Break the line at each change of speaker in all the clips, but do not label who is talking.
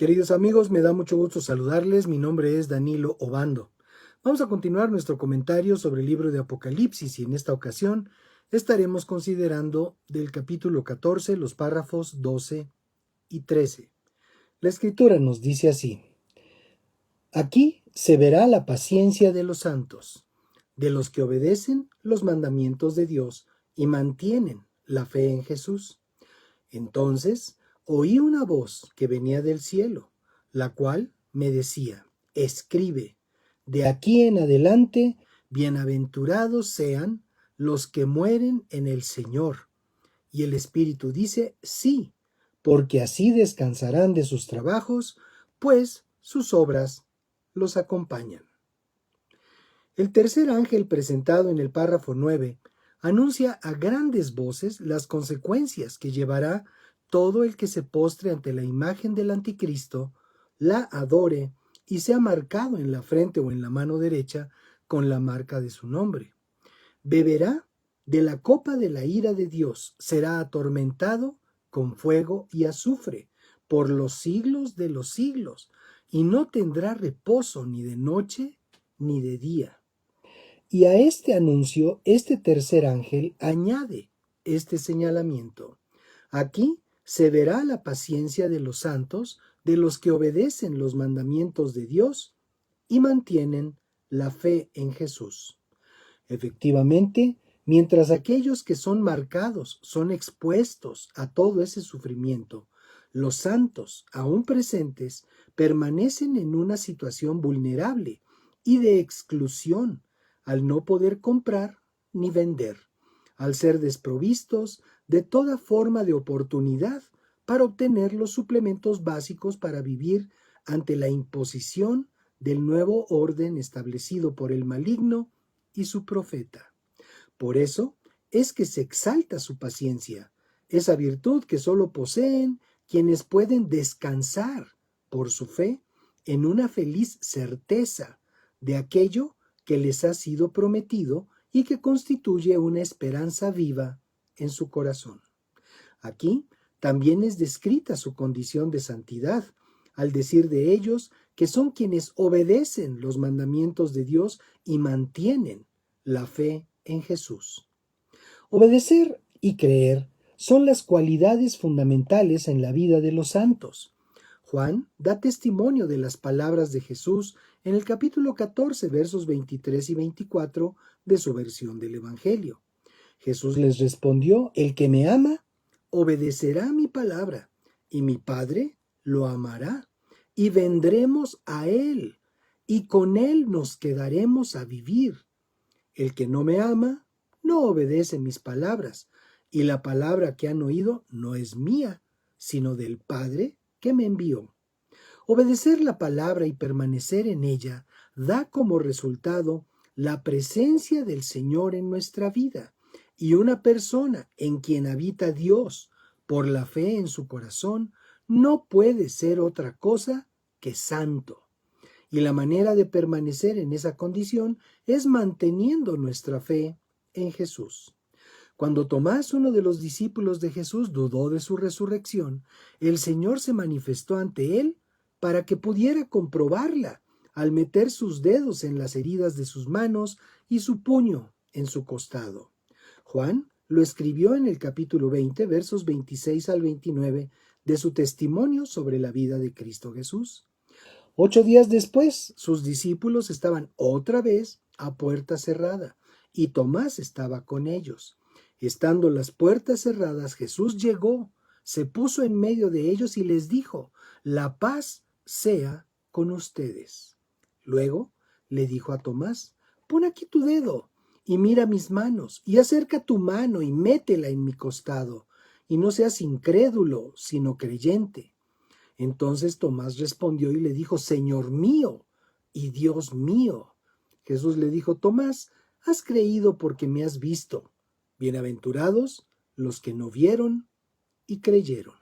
Queridos amigos, me da mucho gusto saludarles. Mi nombre es Danilo Obando. Vamos a continuar nuestro comentario sobre el libro de Apocalipsis y en esta ocasión estaremos considerando del capítulo 14 los párrafos 12 y 13. La escritura nos dice así: Aquí se verá la paciencia de los santos, de los que obedecen los mandamientos de Dios y mantienen la fe en Jesús. Entonces oí una voz que venía del cielo, la cual me decía: escribe, de aquí en adelante, bienaventurados sean los que mueren en el Señor. Y el Espíritu dice: sí, porque así descansarán de sus trabajos, pues sus obras los acompañan. El tercer ángel presentado en el párrafo 9 anuncia a grandes voces las consecuencias que llevará todo el que se postre ante la imagen del anticristo, la adore y sea marcado en la frente o en la mano derecha con la marca de su nombre. Beberá de la copa de la ira de Dios, será atormentado con fuego y azufre por los siglos de los siglos, y no tendrá reposo ni de noche ni de día. Y a este anuncio, este tercer ángel añade este señalamiento: aquí se verá la paciencia de los santos, de los que obedecen los mandamientos de Dios y mantienen la fe en Jesús. Efectivamente, mientras aquellos que son marcados son expuestos a todo ese sufrimiento, los santos, aún presentes, permanecen en una situación vulnerable y de exclusión, al no poder comprar ni vender, al ser desprovistos de toda forma de oportunidad para obtener los suplementos básicos para vivir ante la imposición del nuevo orden establecido por el maligno y su profeta. Por eso es que se exalta su paciencia, esa virtud que solo poseen quienes pueden descansar por su fe en una feliz certeza de aquello que les ha sido prometido y que constituye una esperanza viva en su corazón. Aquí también es descrita su condición de santidad, al decir de ellos que son quienes obedecen los mandamientos de Dios y mantienen la fe en Jesús. Obedecer y creer son las cualidades fundamentales en la vida de los santos. Juan da testimonio de las palabras de Jesús en el capítulo 14, versos 23 y 24 de su versión del Evangelio. Jesús les respondió: el que me ama, obedecerá mi palabra, y mi Padre lo amará, y vendremos a él, y con él nos quedaremos a vivir. El que no me ama, no obedece mis palabras, y la palabra que han oído no es mía, sino del Padre que me envió. Obedecer la palabra y permanecer en ella da como resultado la presencia del Señor en nuestra vida, y una persona en quien habita Dios por la fe en su corazón no puede ser otra cosa que santo. Y la manera de permanecer en esa condición es manteniendo nuestra fe en Jesús. Cuando Tomás, uno de los discípulos de Jesús, dudó de su resurrección, el Señor se manifestó ante él para que pudiera comprobarla al meter sus dedos en las heridas de sus manos y su puño en su costado. Juan lo escribió en el capítulo 20, versos 26 al 29 de su testimonio sobre la vida de Cristo Jesús. 8 días después, sus discípulos estaban otra vez a puerta cerrada y Tomás estaba con ellos. Estando las puertas cerradas, Jesús llegó, se puso en medio de ellos y les dijo: la paz sea con ustedes. Luego le dijo a Tomás: pon aquí tu dedo y mira mis manos, y acerca tu mano y métela en mi costado, y no seas incrédulo, sino creyente. Entonces Tomás respondió y le dijo: Señor mío y Dios mío. Jesús le dijo: Tomás, has creído porque me has visto. Bienaventurados los que no vieron y creyeron.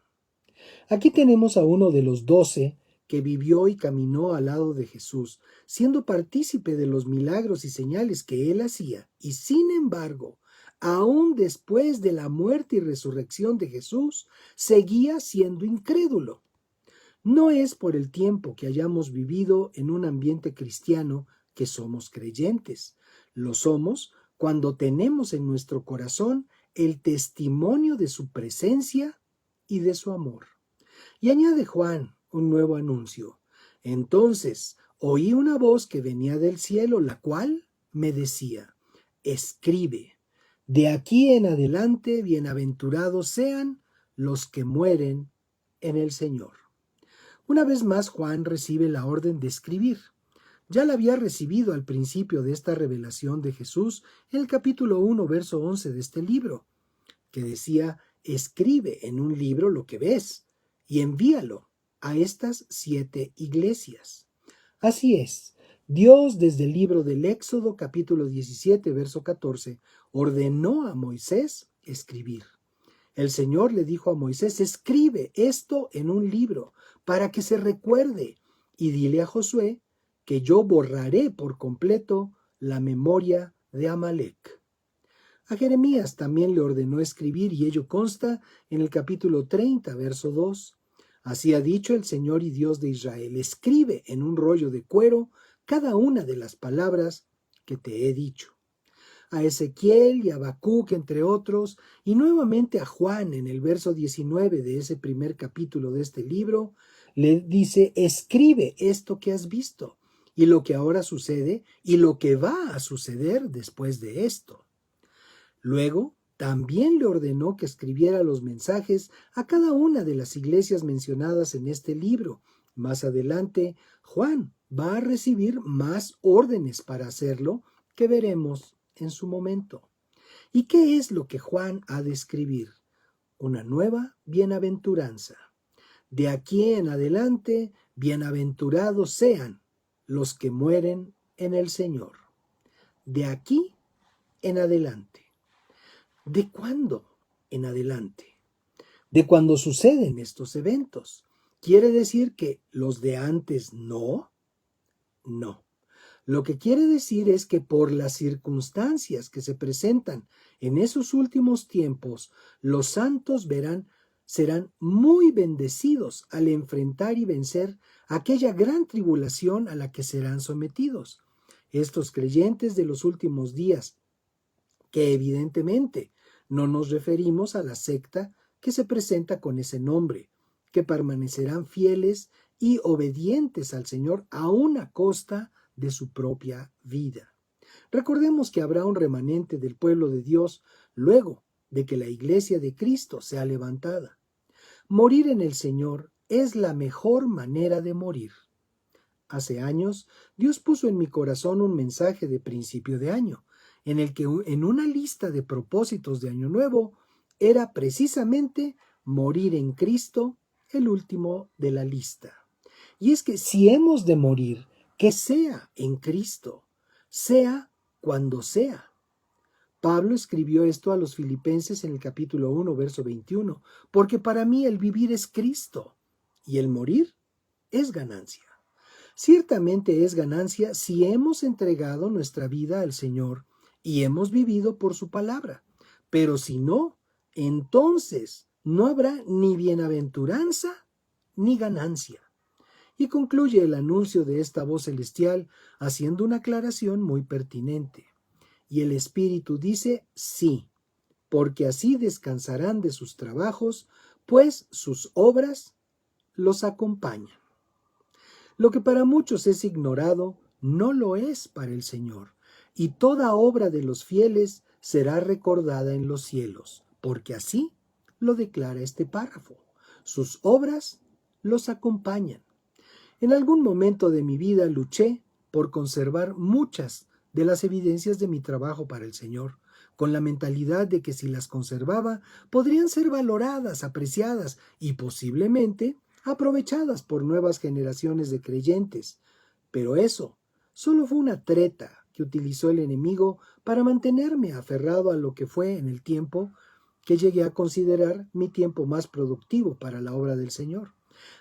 Aquí tenemos a uno de los 12 que vivió y caminó al lado de Jesús, siendo partícipe de los milagros y señales que él hacía, y sin embargo, aún después de la muerte y resurrección de Jesús, seguía siendo incrédulo. No es por el tiempo que hayamos vivido en un ambiente cristiano que somos creyentes. Lo somos cuando tenemos en nuestro corazón el testimonio de su presencia y de su amor. Y añade Juan un nuevo anuncio. Entonces oí una voz que venía del cielo, la cual me decía: escribe, de aquí en adelante bienaventurados sean los que mueren en el Señor. Una vez más Juan recibe la orden de escribir. Ya la había recibido al principio de esta revelación de Jesús en el capítulo 1, verso 11 de este libro, que decía: escribe en un libro lo que ves y envíalo a estas 7 iglesias. Así es, Dios desde el libro del Éxodo, capítulo 17, verso 14, ordenó a Moisés escribir. El Señor le dijo a Moisés: escribe esto en un libro para que se recuerde, y dile a Josué que yo borraré por completo la memoria de Amalec. A Jeremías también le ordenó escribir, y ello consta en el capítulo 30, verso 2. Así ha dicho el Señor y Dios de Israel: escribe en un rollo de cuero cada una de las palabras que te he dicho. A Ezequiel y a Habacuc, entre otros, y nuevamente a Juan en el verso 19 de ese primer capítulo de este libro, le dice: escribe esto que has visto, y lo que ahora sucede, y lo que va a suceder después de esto. Luego, también le ordenó que escribiera los mensajes a cada una de las iglesias mencionadas en este libro. Más adelante, Juan va a recibir más órdenes para hacerlo, que veremos en su momento. ¿Y qué es lo que Juan ha de escribir? Una nueva bienaventuranza. De aquí en adelante, bienaventurados sean los que mueren en el Señor. De aquí en adelante. ¿De cuándo en adelante? De cuando suceden estos eventos. ¿Quiere decir que los de antes no? No. Lo que quiere decir es que por las circunstancias que se presentan en esos últimos tiempos, los santos serán muy bendecidos al enfrentar y vencer aquella gran tribulación a la que serán sometidos. Estos creyentes de los últimos días, que evidentemente no nos referimos a la secta que se presenta con ese nombre, que permanecerán fieles y obedientes al Señor aún a costa de su propia vida. Recordemos que habrá un remanente del pueblo de Dios luego de que la iglesia de Cristo sea levantada. Morir en el Señor es la mejor manera de morir. Hace años, Dios puso en mi corazón un mensaje de principio de año, en el que en una lista de propósitos de Año Nuevo era precisamente morir en Cristo, el último de la lista. Y es que si hemos de morir, que sea en Cristo, sea cuando sea. Pablo escribió esto a los Filipenses en el capítulo 1, verso 21, porque para mí el vivir es Cristo y el morir es ganancia. Ciertamente es ganancia si hemos entregado nuestra vida al Señor y hemos vivido por su palabra. Pero si no, entonces no habrá ni bienaventuranza ni ganancia. Y concluye el anuncio de esta voz celestial haciendo una aclaración muy pertinente. Y el Espíritu dice: sí, porque así descansarán de sus trabajos, pues sus obras los acompañan. Lo que para muchos es ignorado, no lo es para el Señor, y toda obra de los fieles será recordada en los cielos, porque así lo declara este párrafo. Sus obras los acompañan. En algún momento de mi vida luché por conservar muchas de las evidencias de mi trabajo para el Señor, con la mentalidad de que si las conservaba, podrían ser valoradas, apreciadas y posiblemente aprovechadas por nuevas generaciones de creyentes. Pero eso solo fue una treta que utilizó el enemigo para mantenerme aferrado a lo que fue en el tiempo que llegué a considerar mi tiempo más productivo para la obra del Señor.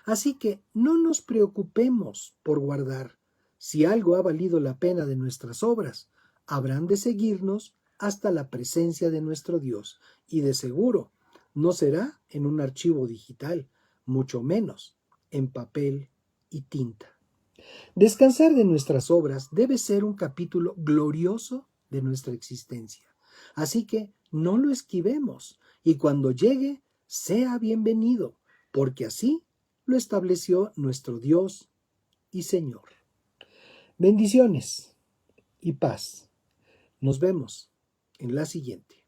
Así que no nos preocupemos por guardar. Si algo ha valido la pena de nuestras obras, habrán de seguirnos hasta la presencia de nuestro Dios, y de seguro no será en un archivo digital, mucho menos en papel y tinta. Descansar de nuestras obras debe ser un capítulo glorioso de nuestra existencia. Así que no lo esquivemos y cuando llegue, sea bienvenido, porque así lo estableció nuestro Dios y Señor. Bendiciones y paz. Nos vemos en la siguiente.